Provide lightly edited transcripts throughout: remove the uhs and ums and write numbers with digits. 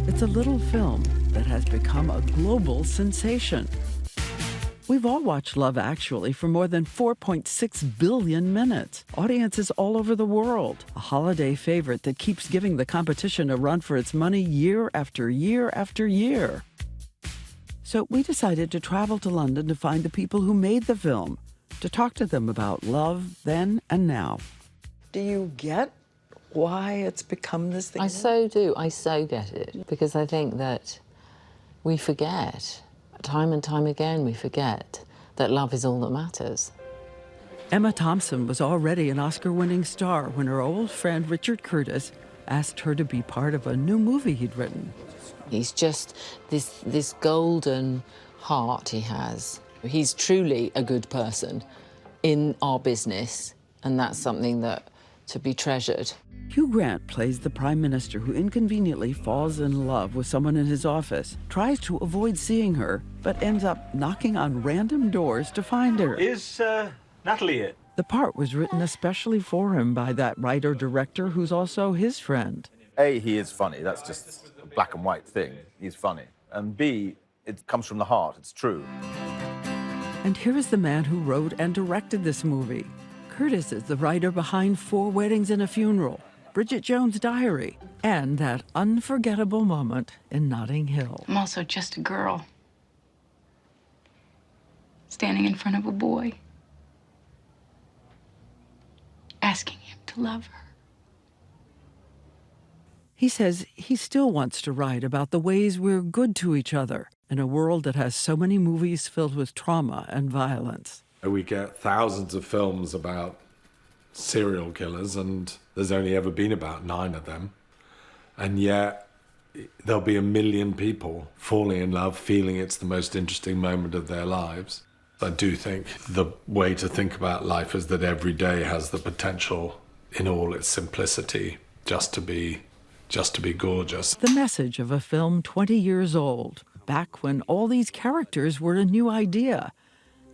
It's a little film that has become a global sensation. We've all watched Love Actually for more than 4.6 billion minutes. Audiences all over the world. A holiday favorite that keeps giving the competition a run for its money year after year after year. So we decided to travel to London to find the people who made the film, to talk to them about love then and now. Do you get why it's become this thing? I so do. I so get it. Because I think that we forget, time and time again, we forget that love is all that matters. Emma Thompson was already an Oscar-winning star when her old friend Richard Curtis asked her to be part of a new movie he'd written. He's just this golden heart he has. He's truly a good person in our business, and that's something that to be treasured. Hugh Grant plays the Prime Minister who inconveniently falls in love with someone in his office, tries to avoid seeing her, but ends up knocking on random doors to find her. Is Natalie it? The part was written especially for him by that writer-director who's also his friend. A, he is funny. That's just a black and white thing. He's funny. And B, it comes from the heart. It's true. And here is the man who wrote and directed this movie. Curtis is the writer behind 4 Weddings and a Funeral, Bridget Jones' Diary, and that unforgettable moment in Notting Hill. I'm also just a girl, standing in front of a boy, asking him to love her. He says he still wants to write about the ways we're good to each other in a world that has so many movies filled with trauma and violence. We get thousands of films about serial killers, and there's only ever been about 9 of them. And yet, there'll be 1 million people falling in love, feeling it's the most interesting moment of their lives. I do think the way to think about life is that every day has the potential, in all its simplicity, just to be gorgeous. The message of a film 20 years old, back when all these characters were a new idea,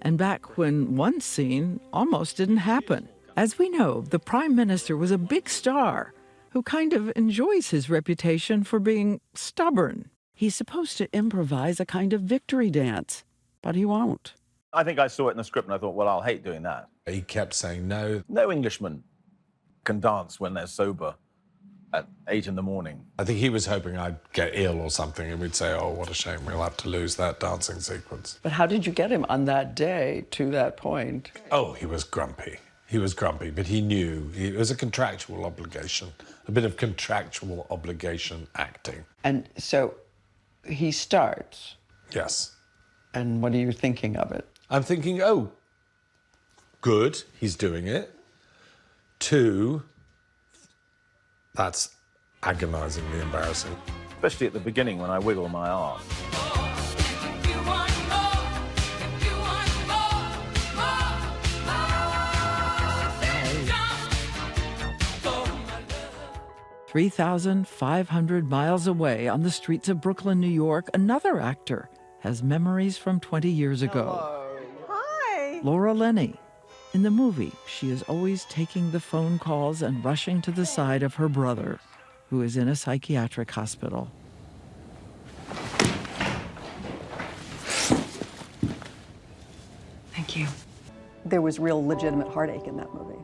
and back when one scene almost didn't happen. As we know, the Prime Minister was a big star who kind of enjoys his reputation for being stubborn. He's supposed to improvise a kind of victory dance, but he won't. I think I saw it in the script and I thought, well, I'll hate doing that. He kept saying no. No Englishman can dance when they're sober at 8 in the morning. I think he was hoping I'd get ill or something, and we'd say, oh, what a shame, we'll have to lose that dancing sequence. But how did you get him on that day to that point? Oh, he was grumpy. He was grumpy, but he knew it was a contractual obligation, a bit of contractual obligation acting. And so he starts. Yes. And what are you thinking of it? I'm thinking, oh, good, he's doing it. 2, that's agonizingly embarrassing. Especially at the beginning when I wiggle my arm. 3,500 miles away on the streets of Brooklyn, New York, another actor has memories from 20 years ago. Hello. Hi. Laura Linney. In the movie, she is always taking the phone calls and rushing to the side of her brother, who is in a psychiatric hospital. Thank you. There was real legitimate heartache in that movie.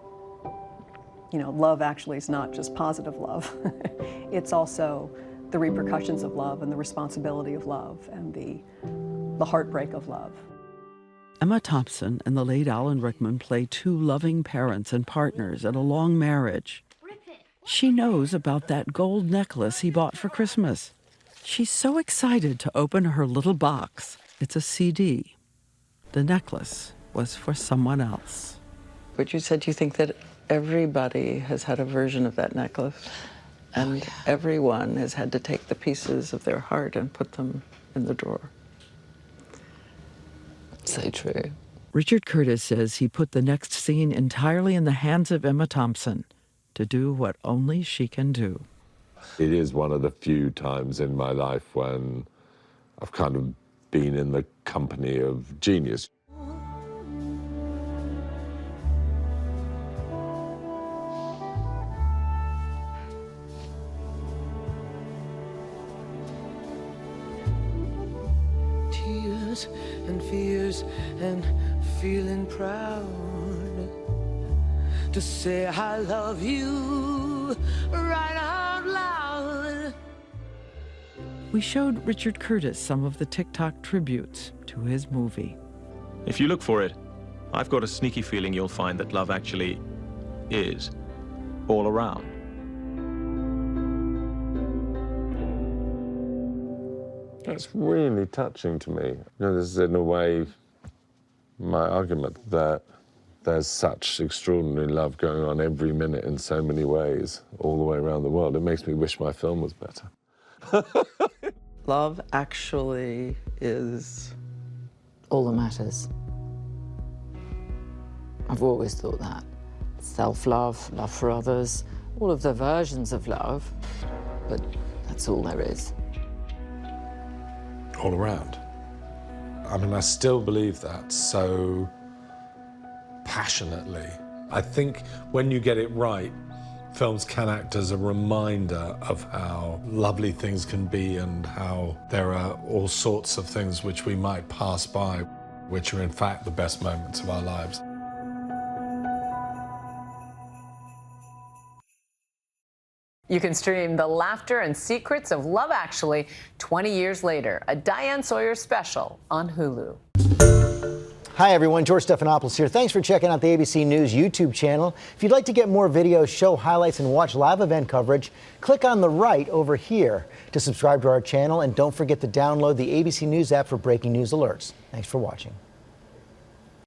You know, love actually is not just positive love. It's also the repercussions of love and the responsibility of love and the heartbreak of love. Emma Thompson and the late Alan Rickman play 2 loving parents and partners in a long marriage. She knows about that gold necklace he bought for Christmas. She's so excited to open her little box. It's a CD. The necklace was for someone else. But you said you think that everybody has had a version of that necklace, and everyone has had to take the pieces of their heart and put them in the drawer. So true. Richard Curtis says he put the next scene entirely in the hands of Emma Thompson to do what only she can do. It is one of the few times in my life when I've kind of been in the company of genius. doubts and fears and feeling proud to say I love you right out loud. We showed Richard Curtis some of the TikTok tributes to his movie. If you look for it, I've got a sneaky feeling you'll find that love actually is all around. That's really touching to me. You know, this is in a way my argument that there's such extraordinary love going on every minute in so many ways, all the way around the world. It makes me wish my film was better. Love actually is all that matters. I've always thought that. Self-love, love for others, all of the versions of love, but that's all there is. All around. I mean, I still believe that so passionately. I think when you get it right, films can act as a reminder of how lovely things can be and how there are all sorts of things which we might pass by, which are in fact the best moments of our lives. You can stream The Laughter and Secrets of Love Actually 20 years later, a Diane Sawyer special on Hulu. Hi, everyone. George Stephanopoulos here. Thanks for checking out the ABC News YouTube channel. If you'd like to get more videos, show highlights, and watch live event coverage, click on the right over here to subscribe to our channel. And don't forget to download the ABC News app for breaking news alerts. Thanks for watching.